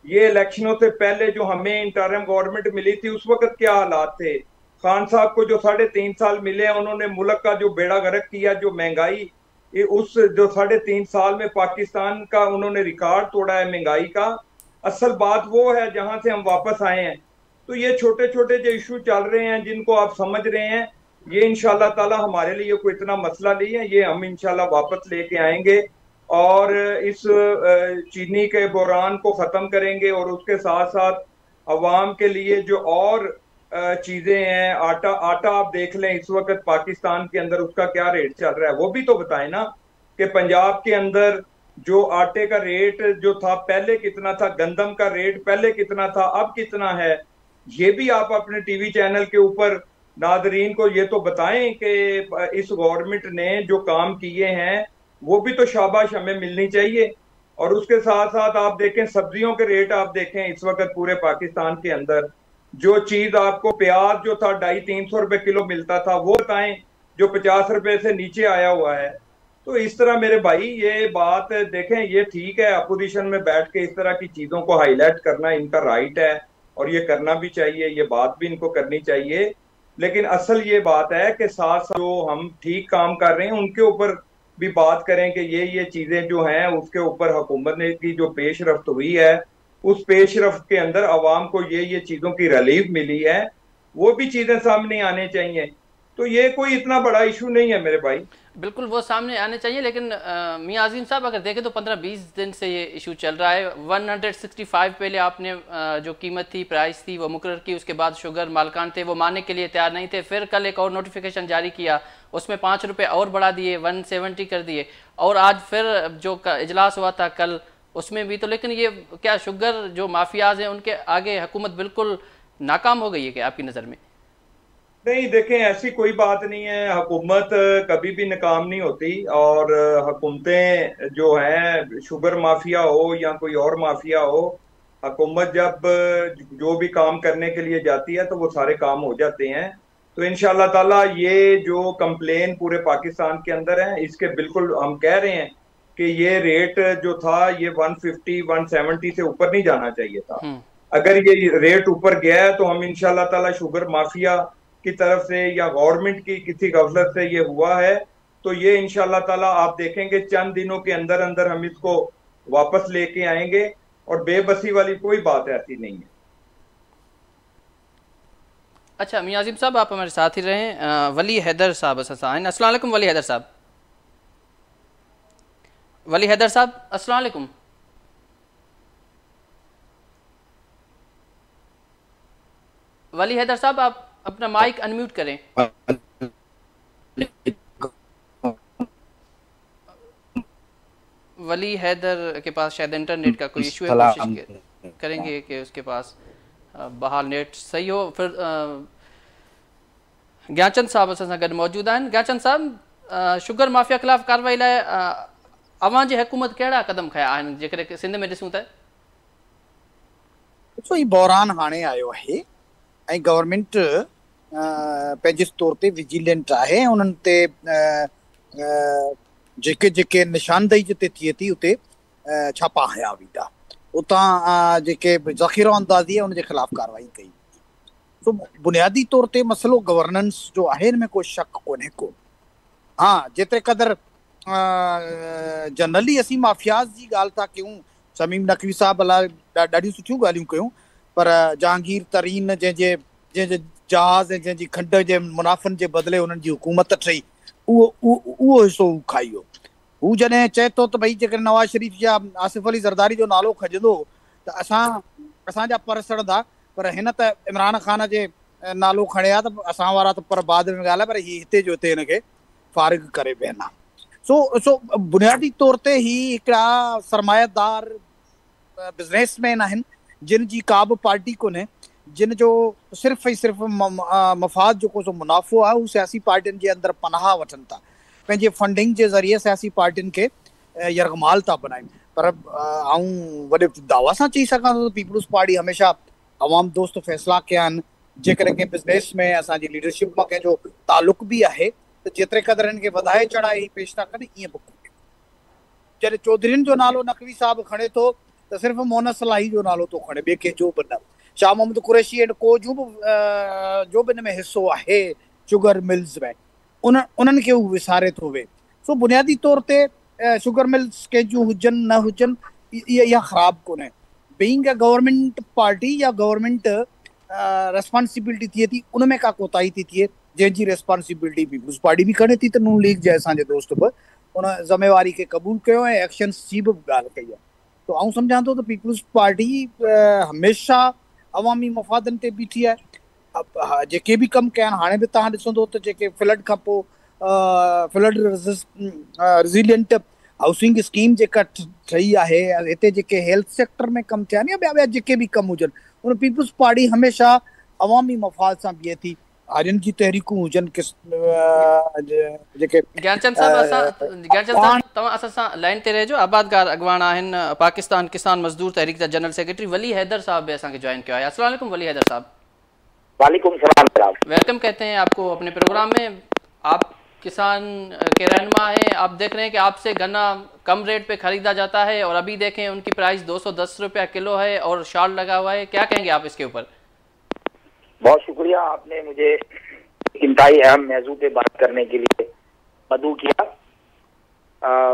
ये इलेक्शनों से पहले जो हमें इंटरिम गवर्नमेंट मिली थी, उस वक्त क्या हालात थे। खान साहब को जो 3.5 साल मिले, उन्होंने मुल्क का जो बेड़ा गर्क किया, जो महंगाई, उस जो 3.5 साल में पाकिस्तान का उन्होंने रिकॉर्ड तोड़ा है महंगाई का। असल बात वो है जहां से हम वापस आए हैं। तो ये छोटे छोटे जो इशू चल रहे हैं जिनको आप समझ रहे हैं, ये इंशाल्लाह ताला हमारे लिए कोई इतना मसला नहीं है, ये हम इंशाल्लाह वापस लेके आएंगे और इस चीनी के बहरान को खत्म करेंगे। और उसके साथ साथ अवाम के लिए जो और चीजें हैं, आटा आटा आप देख लें इस वक्त पाकिस्तान के अंदर उसका क्या रेट चल रहा है, वो भी तो बताएं ना कि पंजाब के अंदर जो आटे का रेट जो था पहले कितना था, गंदम का रेट पहले कितना था, अब कितना है। ये भी आप अपने टीवी चैनल के ऊपर नादरीन को ये तो बताएं कि इस गवर्नमेंट ने जो काम किए हैं वो भी तो शाबाश हमें मिलनी चाहिए। और उसके साथ साथ आप देखें सब्जियों के रेट, आप देखें इस वक्त पूरे पाकिस्तान के अंदर जो चीज आपको प्याज जो था 250-300 रुपए किलो मिलता था वो बताएं जो 50 रुपए से नीचे आया हुआ है। तो इस तरह मेरे भाई ये बात देखें, ये ठीक है अपोजिशन में बैठ के इस तरह की चीजों को हाईलाइट करना इनका राइट है और ये करना भी चाहिए, ये बात भी इनको करनी चाहिए। लेकिन असल ये बात है कि साथ साथ जो हम ठीक काम कर रहे हैं उनके ऊपर भी बात करें कि ये चीजें जो हैं उसके ऊपर हुकूमत ने की जो पेशरफ्त हुई है उस पेशरफ्त के अंदर अवाम को ये चीजों की रिलीफ मिली है, वो भी चीजें सामने आने चाहिए। तो ये कोई इतना बड़ा इशू नहीं है मेरे भाई। बिल्कुल वो सामने आने चाहिए, लेकिन मियां अजीम साहब अगर देखें तो 15-20 दिन से ये इशू चल रहा है। 165 पहले आपने जो कीमत थी, प्राइस थी, वो मुकर्रर की, उसके बाद शुगर मालकान थे वो मानने के लिए तैयार नहीं थे। फिर कल एक और नोटिफिकेशन जारी किया, उसमें 5 रुपये और बढ़ा दिए, 170 कर दिए। और आज फिर जो इजलास हुआ था कल उसमें भी तो, लेकिन ये क्या शुगर जो माफियाज हैं उनके आगे हुकूमत बिल्कुल नाकाम हो गई है क्या आपकी नज़र में? नहीं देखें, ऐसी कोई बात नहीं है, हुकूमत कभी भी नाकाम नहीं होती। और हुकूमतें जो हैं, शुगर माफिया हो या कोई और माफिया हो, हुकूमत जब जो भी काम करने के लिए जाती है तो वो सारे काम हो जाते हैं। तो इंशाल्लाह ताला ये जो कंप्लेन पूरे पाकिस्तान के अंदर है इसके बिल्कुल हम कह रहे हैं कि ये रेट जो था ये 150-170 से ऊपर नहीं जाना चाहिए था। अगर ये रेट ऊपर गया है तो हम इंशाल्लाह ताला शुगर माफिया की तरफ से या गवर्नमेंट की किसी गफलत से ये हुआ है तो ये इंशाल्लाह ताला आप देखेंगे चंद दिनों के अंदर अंदर हम इसको वापस लेके आएंगे और बेबसी वाली कोई बात ऐसी नहीं है। अच्छा मियां अजीम साहब आप हमारे साथ ही रहें। वली हैदर साहब अस्सलाम वालेकुम। वली हैदर साहब, वली हैदर साहब अस्सलाम वालेकुम। वली हैदर साहब आप अपना माइक अनम्यूट करें। वली हैदर के पास शायद इंटरनेट का कोई इशू है, कोशिश करेंगे कि उसके पास बहाल नेट सही हो। फिर ज्ञानचंद साहब असां सां गॾु मौजूद आहिनि। ज्ञानचंद साहब, शुगर माफिया ख़िलाफ़ कार्रवाई लाइ अवां जी हुकूमत कहिड़ा क़दम खया आहिनि जेकॾहिं सिंध में ॾिसूं त? ॾिसो ही बहरान हाणे आयो आहे ऐं गवर्नमेंट पंहिंजे तौर ते विजिलेंट आहे। उन्हनि ते जेके जेके निशानदेही जिते थिए थी उते छापा हया वेंदा, उतां जेके ज़ख़ीरा अंदाज़ी आहे उनजे ख़िलाफ़ कार्रवाई कई। सो बुनियादी तौर ते मसलो गवर्नेंस जो आहे, हिन में कोई शक कोन्हे को। हाँ, जेतिरे क़दुरु जनरली असीं माफियाज़ जी ॻाल्हि था कयूं, शमीम नक़वी साहब अलाए ॾाढियूं सुठियूं ॻाल्हियूं कयूं, पर जहांगीर तरीन जंहिंजे जहाज़ ऐं जंहिंजी खंड जे मुनाफ़नि जे बदिले हुननि जी हुकूमत ठही, उहो हिसो हू खाई वियो। हू जॾहिं चए थो त भई जेकॾहिं नवाज़ शरीफ़ या आसिफ अली ज़रदारी जो नालो खजंदो त असांजा पर सड़ंदा, पर हिन त इमरान ख़ान जे नालो खणे आहे त असां वारा त पर बाद में ॻाल्हि आहे, पर हीअ हिते जो हिते हिनखे फारिग करे वेहंदा। सो बुनियादी तौर ते ही हिकिड़ा सरमायादार बिज़नेसमैन आहिनि जिन जी का बि पार्टी कोन्हे, जिन जो सिर्फ़ु ऐं सिर्फ़ु मफ़ाद जेको सो मुनाफ़ो आहे, हू सियासी पार्टियुनि जे अंदरि पनाह वठनि था, पंहिंजे फंडिंग जे ज़रिए सियासी पार्टियुनि खे यरगमाल था बनाइनि। पर आऊं वॾे दावा सां चई सघां थो त पीपल्स पार्टी हमेशह अवाम दोस्त फ़ैसिला कया आहिनि। जेकॾहिं कंहिं बिज़नेस में असांजी लीडरशिप मां कंहिंजो तालुक बि आहे त जेतिरे क़दुरु हिन खे वधाए चढ़ाए पेश था कनि, ईअं बि कोन्हे। जॾहिं चौधरीनि जो नालो नक़वी साहब खणे थो त सिर्फ़ु मोहन सलाही जो नालो थो खणे, ॿिए कंहिंजो बि न। शाह मोहम्मद कुरैशी एंड को जो बि हिन में हिसो आहे शुगर मिल्स में, उन्हनि खे हू विसारे थो वे। सो बुनियादी तौर ते शुगर मिल्स कंहिंजूं हुजनि न हुजनि इहा ख़राबु कोन्हे। बीइंग अ गवर्नमेंट पार्टी या गवर्नमेंट रेस्पॉन्सिबिलिटी थिए थी उन में का कोताही थी थिए जंहिंजी रेस्पॉन्सिबिलिटी पीपुल्स पार्टी बि खणे थी त नून लीग जे असांजे दोस्त बि उन ज़िम्मेवारी खे क़बूल कयो ऐं एक्शन्स जी बि ॻाल्हि कई आहे। तो आउं सम्झां थो त पीपुल्स पार्टी हमेशह अवामी मफ़ादनि ते बीठी आहे। जेके बि कमु कया आहिनि हाणे बि तव्हां ॾिसंदो त जेके फ्लड खां पोइ फ्लड रेज़िलियंट हाउसिंग स्कीम जेका ठही आहे हिते जेके हेल्थ सेक्टर में कमु थिया आहिनि या ॿिया जेके बि कमु हुजनि उन पीपुल्स पार्टी हमेशह अवामी मफ़ाद सां बीहे थी। आर्यन जी तहरीकूं हुजनि जेके ज्ञानचंद साहब तव्हां असां सां लाइन ते रहिजो। आबादगार अॻवान आहिनि पाकिस्तान किसान मज़दूर तहरीक जा जनरल सेक्रेटरी वली हैदर साहब भी असांखे ज्वाइन किया है। अस्सलाम वालेकुम वली हैदर साहब। वालेकुम सलाम। वेलकम कहते हैं आपको अपने प्रोग्राम में। आप किसान के रहनुमा हैं, आप देख रहे हैं कि आपसे गन्ना कम रेट पे खरीदा जाता है और अभी देखें उनकी प्राइस 210 रुपया किलो है और शार्ट लगा हुआ है, क्या कहेंगे आप इसके ऊपर? बहुत शुक्रिया, आपने मुझे इंतहाई अहम मौजू पे बात करने के लिए मदऊ किया।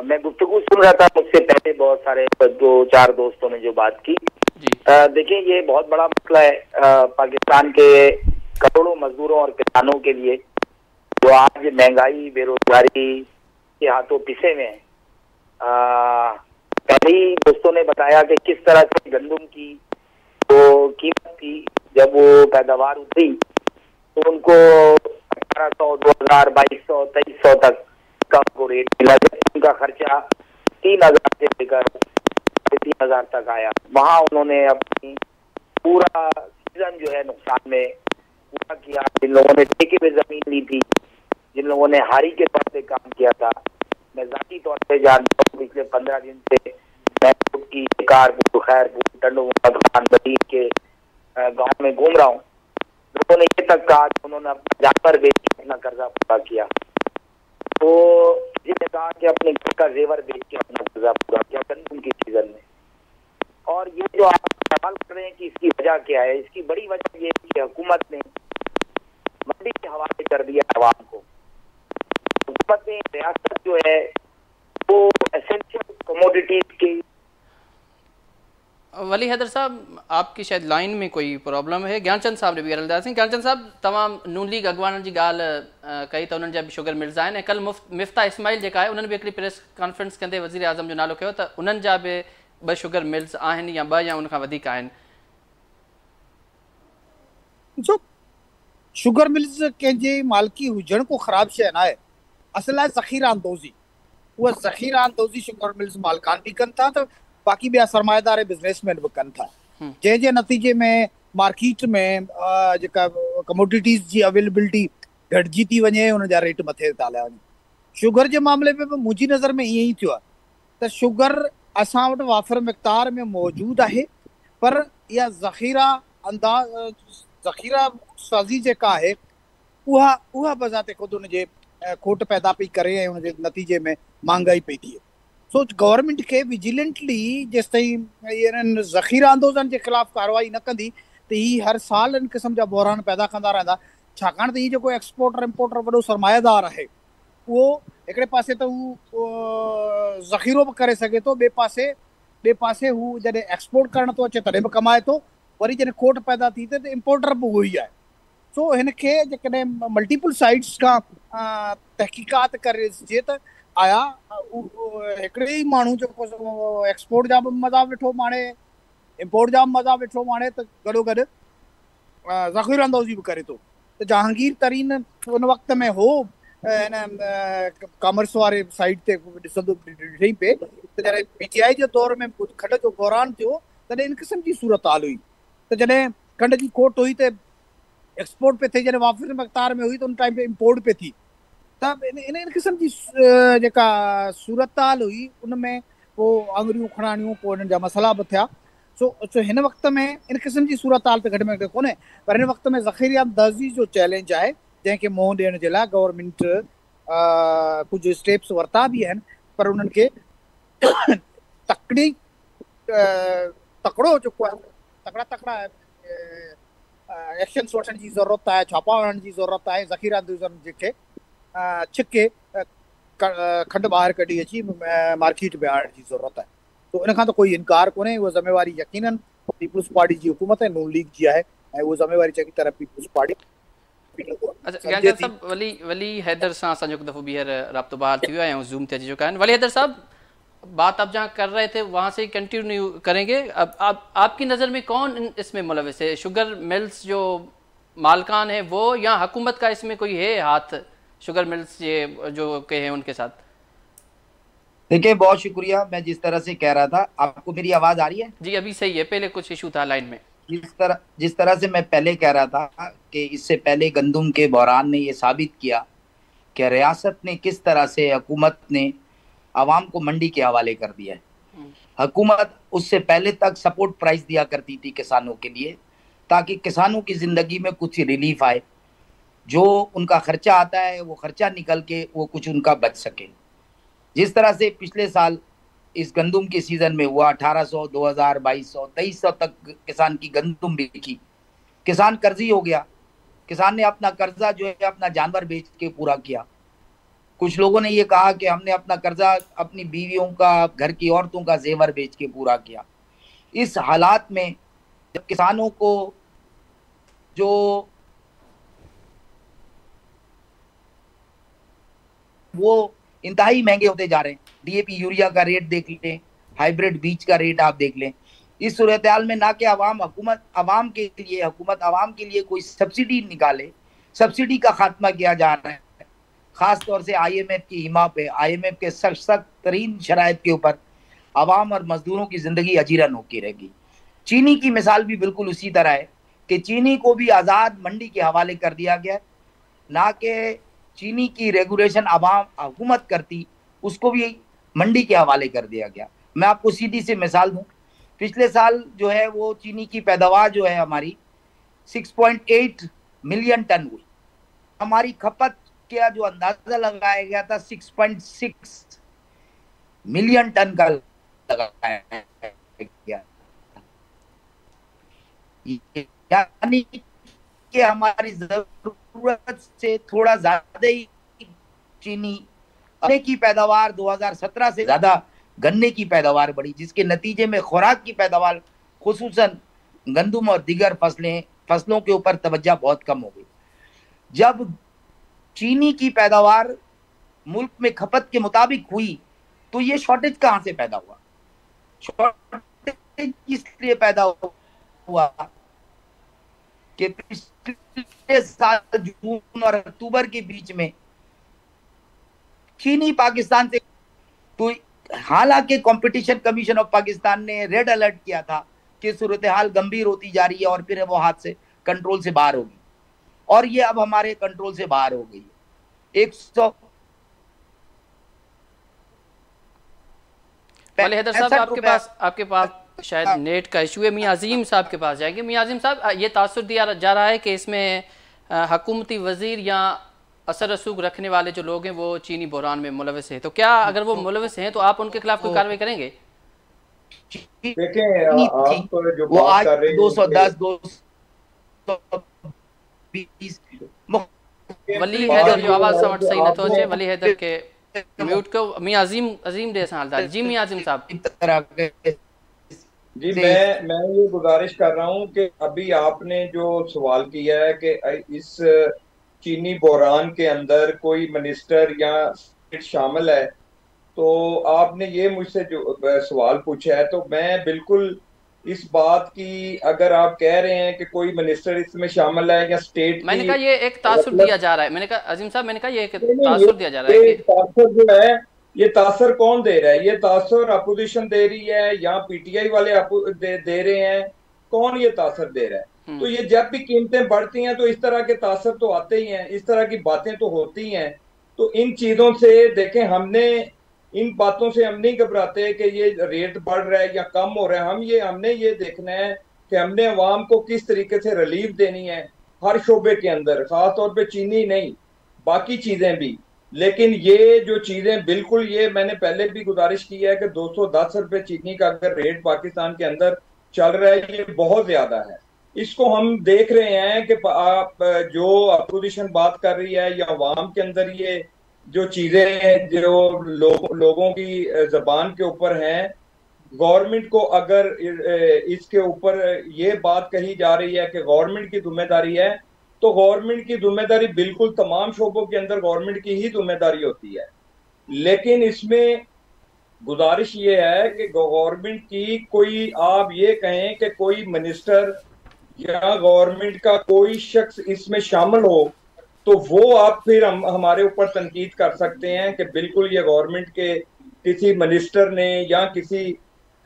मैं गुफ्तगू सुन रहा था, मुझसे पहले बहुत सारे 2-4 दोस्तों ने जो बात की। देखिए ये बहुत बड़ा मसला है पाकिस्तान के करोड़ों मजदूरों और किसानों के लिए जो आज महंगाई बेरोजगारी के हाथों पिसे में है। पहले ही दोस्तों ने बताया कि किस तरह से गंदम की जो कीमत थी जब वो पैदावार उतरी तो उनको 1800, 2000, 2200, 2300 तक का उनको रेट मिला, उनका खर्चा 3000 से लेकर 3000 तक आया। वहाँ उन्होंने अपनी पूरा सीजन जो है नुकसान में पूरा किया। जिन लोगों ने ठेके पे जमीन ली थी, जिन लोगों ने हारी के तौर पे काम किया था, मैं जाती तौर पे जानता हूँ पिछले 15 दिन से मैं की कारपुर, खैरपुर, टंडो खान बदीन के गांव में घूम रहा हूँ। लोगों ने ये तक कहा कि उन्होंने अपना जानवर बेच के अपना कर्जा पूरा किया। तो जिन्होंने कहा कि अपने घर का जेवर बेच के अपना कर्जा पूरा किया गंदम की सीजन में। और ये जो आप सवाल कर रहे हैं कि इसकी वजह क्या है, इसकी बड़ी वजह ये है कि हुकूमत ने मंडी के हवाले कर दिया अवाम को। हुकूमत ने रियासत जो है वो एसेंशियल कमोडिटीज की। वली हैदर साहब आपकी शायद लाइन में कोई प्रॉब्लम है। ज्ञानचंद साहब ने भी ॻाल्हाईंदा सिंह। ज्ञानचंद साहब तमाम नून लीग अॻवाननि जी ॻाल्हि कई त उन्हनि जा बि शुगर मिल्स आहिनि। कल मिफ्ता इस्माइल जेका आहे उन्हनि बि हिकिड़ी प्रेस कॉन्फ्रेंस कंदे वज़ीर आज़म जो नालो खयो त उन्हनि जा बि 2 शुगर मिल्स आहिनि या 2 या उनखां वधीक आहिनि। ॾिसो शुगर मिल्स कंहिंजे मालिकी हुजण को ख़राब शइ न आहे, असल आहे ज़ख़ीरा अंदोज़ी। उहा ज़ख़ीरा अंदोज़ी शुगर मिल्स मालिकान बि कनि था त बाक़ी ॿिया सरमाएदार बिज़नेसमैन बि कनि था, जंहिंजे नतीजे में मार्केट में जेका कमोडिटीज़ जी अवेलेबिलिटी घटिजी थी वञे, उन जा रेट मथे था हलिया वञनि। शुगर जे मामले में बि मुंहिंजी नज़र में ईअं ई थियो आहे त शुगर असां वटि वाफ़िर मिक़दार में मौजूदु आहे, पर इहा ज़ख़ीरा साज़ी जेका आहे उहा बज़ाते ख़ुदि उनजे खोट पैदा पई करे ऐं उनजे नतीजे में महांगाई पई थिए। सो गवर्नमेंट खे विजिलेंटली जेसि ताईं इन्हनि ज़ख़ीरा अंदोज़नि जे ख़िलाफ़ कार्रवाई न कंदी त ही हर साल इन क़िस्म जा बहरान पैदा कंदा रहंदा। छाकाणि त हीउ जेको एक्सपोर्टर इम्पोर्टर वॾो सरमाएदार आहे उहो हिकिड़े पासे त हू ज़ख़ीरो बि करे सघे थो, ॿिए पासे हू जॾहिं एक्सपोर्ट करणु थो अचे तॾहिं बि कमाए थो, वरी जॾहिं खोट पैदा थी थिए त इम्पोर्टर बि उहो ई आहे। सो हिन खे जेकॾहिं मल्टीपल साइड्स खां तहक़ीक़ात करे ॾिसिजे त आया हिकिड़े ई माण्हू जेको एक्सपोर्ट जा बि मज़ा वेठो माणे, इम्पोर्ट जा बि मज़ा वेठो माणे, त गॾोगॾु ज़ख़ीरा अंदोज़ी बि करे थो। त जहांगीर तरीन उन वक़्त में हो हिन कॉमर्स वारे साइड ते ॾिठई पिए त जॾहिं PTI जे दौर में खंड जो बहरान थियो तॾहिं इन क़िस्म जी सूरत हाल हुई त जॾहिं खंड जी खोट हुई त एक्सपोर्ट पे थिए, जॾहिं वाफ़िर मक़दार में हुई त उन टाइम पे इम्पोर्ट पे थी। त इन क़िस्म जी जेका सूरत हाल हुई उन में पोइ आङुरियूं खणाणियूं, पोइ हिननि जा मसइला बि थिया। सो हिन वक़्त में इन क़िस्म जी सूरत हाल त घटि में घटि कोन्हे, पर हिन वक़्त में ज़ख़ीरा अंदाज़ी जो चैलेंज आहे जंहिंखे मुंहुं ॾियण जे लाइ गवर्नमेंट कुझु स्टेप्स वरिता बि आहिनि, पर उन्हनि खे तकिड़ो जेको आहे तकिड़ा एक्शन्स वठण जी ज़रूरत आहे, छापा हणण जी ज़रूरत आहे। ज़ख़ीरा अंदोज़नि जेके छिके खंड ॿाहिरि कढी अची मार्केट में आणण जी ज़रूरत आहे। तो इन खां त कोई इनकार कोन्हे, उहा ज़िम्मेवारी यकीनन पीपुल्स पार्टी जी हुकूमत ऐं नून लीग जी आहे ऐं उहो ज़िम्मेवारी चङी तरह पीपुल्स पार्टी अच्छा ज्ञानचंद साहब, वली हैदर सां असांजो हिकु दफ़ो ॿीहर राब्तो बहाल थी वियो आहे ऐं ज़ूम ते अची चुका आहिनि। वली हैदर साहब, बात आप जहाँ कर रहे थे वहाँ से कंटिन्यू करेंगे। अब आपकी नज़र में कौन इसमें मुलविस है? शुगर मिल्स जो मालकान है वो, या हुकूमत का इसमें कोई है हाथ शुगर मिल्स ये जो के हैं उनके साथ? देखिए, बहुत शुक्रिया। मैं जिस तरह से कह रहा था, आपको मेरी आवाज आ रही है? जी अभी सही है, पहले कुछ इशू था लाइन में। जिस तरह से मैं पहले कह रहा था कि इससे पहले गंदुम के बहरान ने यह साबित किया कि रियासत ने किस तरह से, हुकूमत ने आवाम को मंडी के हवाले कर दिया है। हुकूमत उससे पहले तक सपोर्ट प्राइस दिया करती थी किसानों के लिए, ताकि किसानों की जिंदगी में कुछ रिलीफ आए, जो उनका खर्चा आता है वो खर्चा निकल के वो कुछ उनका बच सके। जिस तरह से पिछले साल इस गंदुम के सीजन में हुआ, 1800, 2000, 2200, 2300 तक किसान की गंदुम बिकी। किसान कर्जी हो गया। किसान ने अपना कर्जा जो है अपना जानवर बेच के पूरा किया। कुछ लोगों ने ये कहा कि हमने अपना कर्जा अपनी बीवियों का, घर की औरतों का जेवर बेच के पूरा किया। इस हालात में जब किसानों को जो वो इंतहाई महंगे होते जा रहे हैं, डीएपी यूरिया का रेट देख लें, हाइब्रिड बीज का रेट आप देख लें। इस सूरत हाल में ना कि हुकूमत आवाम के लिए कोई सब्सिडी निकाले, सब्सिडी का खात्मा किया जा रहा है। खास तौर से आईएमएफ की हिमा पे, आईएमएफ के सख्त तरीन शराइत के ऊपर आवाम और मजदूरों की जिंदगी अजीरन होती रहेगी। चीनी की मिसाल भी बिल्कुल उसी तरह है कि चीनी को भी आज़ाद मंडी के हवाले कर दिया गया, ना कि चीनी की रेगुलेशन हुकूमत करती, उसको भी मंडी के हवाले कर दिया गया। मैं आपको सीधी सी मिसाल दूं, पिछले साल जो है वो चीनी की पैदावार जो है हमारी 6.8 मिलियन टन हुई। हमारी खपत का जो अंदाजा लगाया गया था 6.6 मिलियन टन का लगाया गया, यानी कि हमारी जरूरत से थोड़ा ज्यादा ही चीनी गन्ने की पैदावार 2017 से ज्यादा गन्ने की पैदावार बढ़ी, जिसके नतीजे में खुराक की पैदावार खुसूसन गंदुम और दीगर फसलों के ऊपर तवज्जो बहुत कम हो गई। जब चीनी की पैदावार मुल्क में खपत के मुताबिक हुई तो ये शॉर्टेज कहां से पैदा हुआ? शॉर्टेज इसलिए पैदा हुआ कि पिछले साल जून और अक्टूबर के बीच में चीनी पाकिस्तान से, तो हालांकि कंपटीशन कमीशन ऑफ पाकिस्तान ने रेड अलर्ट किया था कि सूरत हाल गंभीर होती जा रही है और फिर वो हाथ से कंट्रोल से बाहर होगी, और ये अब हमारे कंट्रोल से बाहर हो गई है। 100 हैदर साहब आपके पास शायद नेट का इशू है। मियां अजीम साहब के पास जाएंगे। मियां अजीम साहब, ये तासुर दिया जा रहा है कि इसमें हुकूमती वजीर या असर रसूख रखने वाले जो लोग हैं वो चीनी बहरान में मुलविस हैं, तो क्या अगर वो मुलविस हैं तो आप उनके खिलाफ कोई कार्रवाई करेंगे? देखें, आप जो वो आज बात कर रहे हैं 210 220 वली हैदर जो आवाज समझ सही न तो अचे, वली हैदर के म्यूट को। मियां अजीम दे हालदार। जी मियां अजीम साहब। जी मैं ये गुजारिश कर रहा हूँ कि अभी आपने जो सवाल किया है कि इस चीनी बहरान के अंदर कोई मिनिस्टर या शामिल है, तो आपने ये मुझसे जो सवाल पूछा है, तो मैं बिल्कुल इस बात की, अगर आप कह रहे हैं कि कोई मिनिस्टर इसमें शामिल है या स्टेट, मैंने कहा ये एक तासुर दिया जा रहा है। मैंने कहा अजीम साहब, मैंने कहा ये एक तासुर दिया जा रहा है। तासुर जो है, ये तासर कौन दे रहा है? ये तासर अपोजिशन दे रही है या पीटीआई वाले दे रहे हैं? कौन ये तासर दे रहा है? तो ये जब भी कीमतें बढ़ती हैं तो इस तरह के तासर तो आते ही हैं, इस तरह की बातें तो होती हैं। तो इन चीजों से देखें, इन बातों से हम नहीं घबराते कि ये रेट बढ़ रहा है या कम हो रहा है। हमने ये देखना है कि हमने अवाम को किस तरीके से रिलीफ देनी है हर शोबे के अंदर, खासतौर पे चीनी नहीं, बाकी चीजें भी। लेकिन ये जो चीजें बिल्कुल, ये मैंने पहले भी गुजारिश की है कि 210 रुपए चीनी का अगर रेट पाकिस्तान के अंदर चल रहा है, ये बहुत ज्यादा है। इसको हम देख रहे हैं कि आप जो अपोजिशन बात कर रही है या अवाम के अंदर ये जो चीजें जो लोगों की जबान के ऊपर हैं, गवर्नमेंट को अगर इसके ऊपर ये बात कही जा रही है कि गवर्नमेंट की जिम्मेदारी है, तो गवर्नमेंट की जिम्मेदारी बिल्कुल तमाम शोबों के अंदर गवर्नमेंट की ही जिम्मेदारी होती है। लेकिन इसमें गुजारिश ये है कि गवर्नमेंट की कोई, आप ये कहें कि कोई मिनिस्टर या गवर्नमेंट का कोई शख्स इसमें शामिल हो, तो वो आप फिर हमारे ऊपर तनकीद कर सकते हैं कि बिल्कुल ये गवर्नमेंट के किसी मिनिस्टर ने या किसी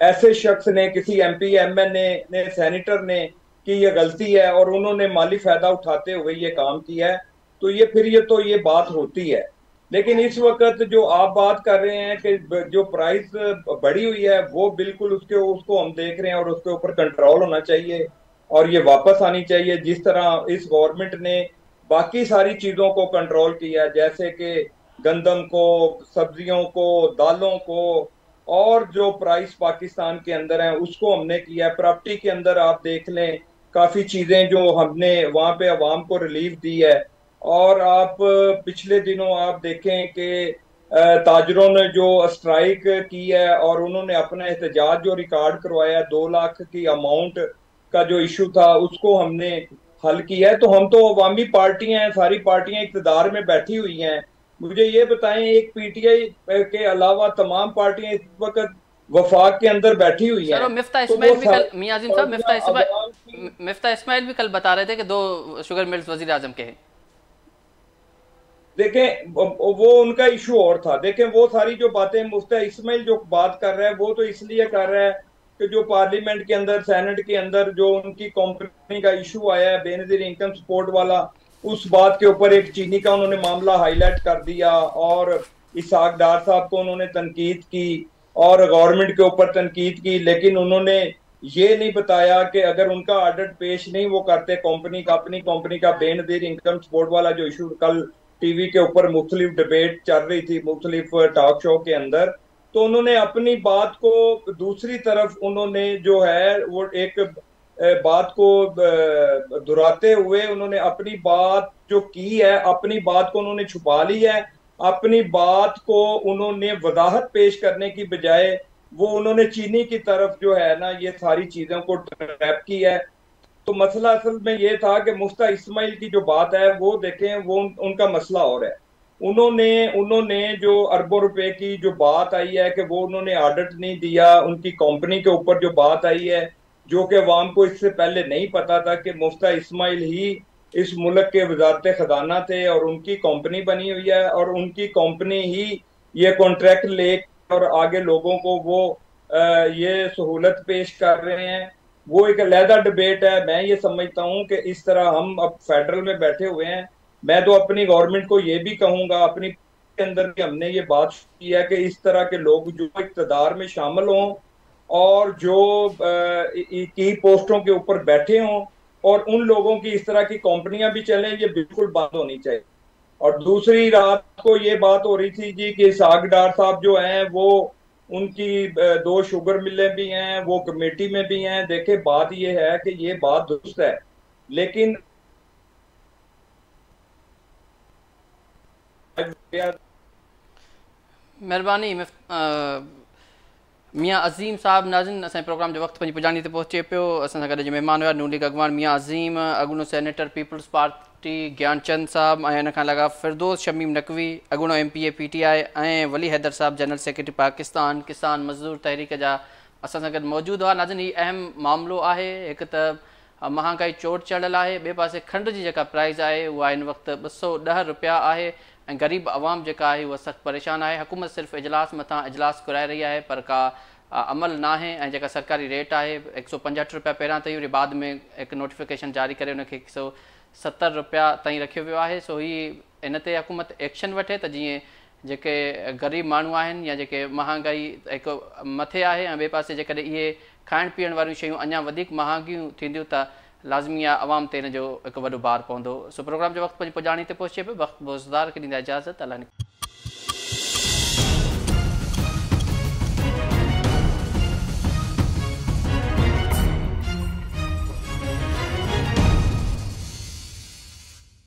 ऐसे शख्स ने, किसी MP MNA ने, सेनेटर ने कि ये गलती है और उन्होंने माली फायदा उठाते हुए ये काम किया है, तो ये बात होती है। लेकिन इस वक्त जो आप बात कर रहे हैं कि जो प्राइस बढ़ी हुई है, वो बिल्कुल उसको हम देख रहे हैं और उसके ऊपर कंट्रोल होना चाहिए और ये वापस आनी चाहिए। जिस तरह इस गवर्नमेंट ने बाकी सारी चीजों को कंट्रोल किया, जैसे कि गंदम को, सब्जियों को, दालों को, और जो प्राइस पाकिस्तान के अंदर है उसको हमने किया है। प्रॉपर्टी के अंदर आप देख लें, काफी चीजें जो हमने वहां पे अवाम को रिलीफ दी है। और आप पिछले दिनों आप देखें कि ताजरों ने जो स्ट्राइक की है और उन्होंने अपना एहतजाज जो रिकॉर्ड करवाया, 2 लाख की अमाउंट का जो इशू था, उसको हमने हल किया है। तो हम तो अवामी पार्टियां हैं, सारी पार्टियां इक़्तिदार में बैठी हुई हैं। मुझे ये बताएं, एक PTI के अलावा तमाम पार्टियां इस वक्त वफाक के अंदर बैठी हुई हैं। मिफ्ता इस्माइल भी कल, मियां अजीम साहब, मिफ्ता इस्माइल भी कल बता रहे थे कि 2 शुगर मिल्स वजीर आजम के हैं। देखें, वो उनका इशू और था। देखें, वो सारी जो बातें मुफ्ता इस्माइल जो बात कर रहा है, वो तो इसलिए कर रहा है कि जो पार्लियामेंट के अंदर, सेनेट के अंदर जो उनकी कंपनी का इशू आया है बेनजीर इनकम सपोर्ट वाला, उस बात के ऊपर एक चीनी का उन्होंने मामला हाईलाइट कर दिया और इसहाक डार साहब को उन्होंने तनकीद की और गवर्नमेंट के ऊपर तनकीद की। लेकिन उन्होंने ये नहीं बताया कि अगर उनका ऑडिट पेश नहीं वो करते कंपनी का, अपनी कंपनी का बेनजीर इनकम सपोर्ट वाला जो इशू कल टीवी के ऊपर मुख्तलिफ डिबेट चल रही थी मुख्तलिफ टॉक शो के अंदर, तो उन्होंने अपनी बात को दूसरी तरफ उन्होंने जो है वो एक बात को दोहराते हुए उन्होंने अपनी बात जो की है, अपनी बात को उन्होंने छुपा ली है। अपनी बात को उन्होंने वजाहत पेश करने की बजाय वो उन्होंने चीनी की तरफ जो है ना ये सारी चीजों को ट्रैप की है। तो मसला असल में ये था कि मुफ्ता इस्माइल की जो बात है वो देखें, वो उनका मसला और है। उन्होंने जो अरबों रुपए की जो बात आई है कि वो उन्होंने ऑडिट नहीं दिया, उनकी कंपनी के ऊपर जो बात आई है जो कि अवाम को इससे पहले नहीं पता था कि मुफ्ता इस्माइल ही इस मुल्क के वजारत खजाना थे और उनकी कंपनी बनी हुई है और उनकी कंपनी ही ये कॉन्ट्रैक्ट ले और आगे लोगों को वो ये सहूलत पेश कर रहे हैं। वो एक अलहदा डिबेट है। मैं ये समझता हूँ कि इस तरह हम अब फेडरल में बैठे हुए हैं। मैं तो अपनी गवर्नमेंट को ये भी कहूंगा, अपनी के अंदर भी हमने ये बात की है कि इस तरह के लोग जो इक़्तिदार में शामिल हों और जो की पोस्टों के ऊपर बैठे हों और उन लोगों की इस तरह की कंपनियां भी चलें, ये बिल्कुल बंद होनी चाहिए। और दूसरी रात को ये बात हो रही थी जी कि इसहाक डार साहब जो हैं वो उनकी 2 शुगर मिलें भी हैं, वो कमेटी में भी हैं। देखे, बात ये है कि ये बात दुरुस्त है, लेकिन मेहरबानी मियाँ अज़ीम साहब। नाज़रीन, असांजे प्रोग्राम जो वक़्तु पंहिंजी पुॼाणी ते पहुचे पियो। असां सां गॾु जो महिमान हुआ नून लीग अॻवान मियाँ अज़ीम, अॻूणो सेनेटर पीपल्स पार्टी ज्ञानचंद साहब ऐं हिन खां अलावा फिरदौस शमीम नकवी, अॻूणो MPA PTI ऐं वली हैदर साहब जनरल सेक्रेटरी पाकिस्तान किसान मज़दूर तहरीक जा असां सां गॾु मौजूदु हुआ। नाज़रीन, हीउ अहम मामिलो आहे। हिकु त महांगाई चोट चढ़ियल आहे, ॿिए पासे खंड जी जेका प्राइस आहे उहा हिन वक़्तु 210 रुपया आहे ऐं ग़रीब आवाम जेका आहे उहा सख़्तु परेशान आहे। हुकूमत सिर्फ़ु इजलास मथां इजलास घुराए रही आहे पर का अमल न आहे ऐं जेका सरकारी रेट आहे 165 रुपया पहिरियां ताईं, वरी बाद में हिकु नोटिफिकेशन जारी करे उनखे 170 रुपया ताईं रखियो वियो आहे। सो ही इन ते हुकूमत एक्शन वठे त जीअं जेके ग़रीब माण्हू आहिनि या जेके महांगाई हिकु मथे आहे ऐं ॿिए पासे जेकॾहिं इहे खाइण पीअण वारियूं शयूं अञा वधीक महांगियूं थींदियूं त लाज़मी आहे आवाम ते हिन जो हिकु वॾो भार पवंदो। सो प्रोग्राम जो वक़्तु पंहिंजी पुॼाणी ते पहुचे पियो। वक़्तु बोज़दार खे ॾींदा इजाज़त। अलाह